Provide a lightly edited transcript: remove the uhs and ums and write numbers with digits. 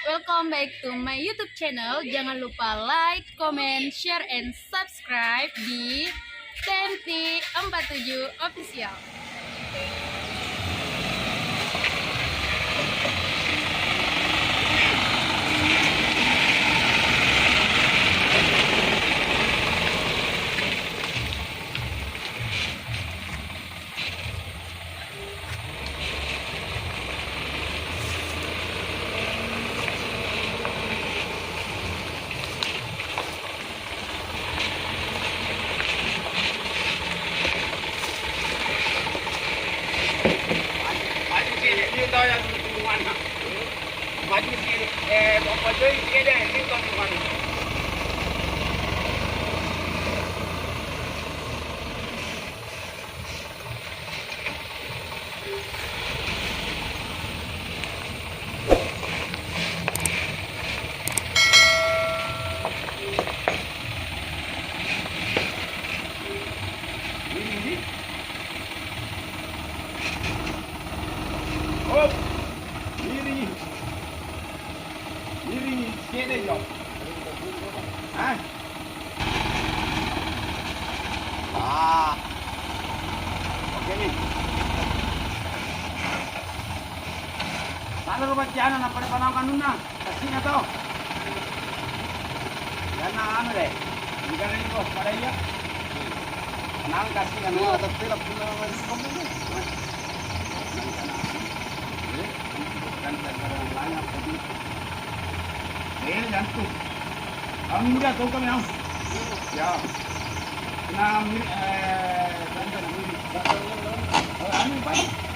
Welcome back to my YouTube channel. Jangan lupa like, comment, share, and subscribe di TNT47 Official. Kalau rumah Ciana na pada panangkan nuna, kasihnya tau. Yan na ano deh, hindi rin ko pada iya. Nang kasih na mga tatpilap na komendo. Kan sekarang layak tadi. Jantung. Kamu dia tahu kami yang. Ya. Nah, dan ini baik.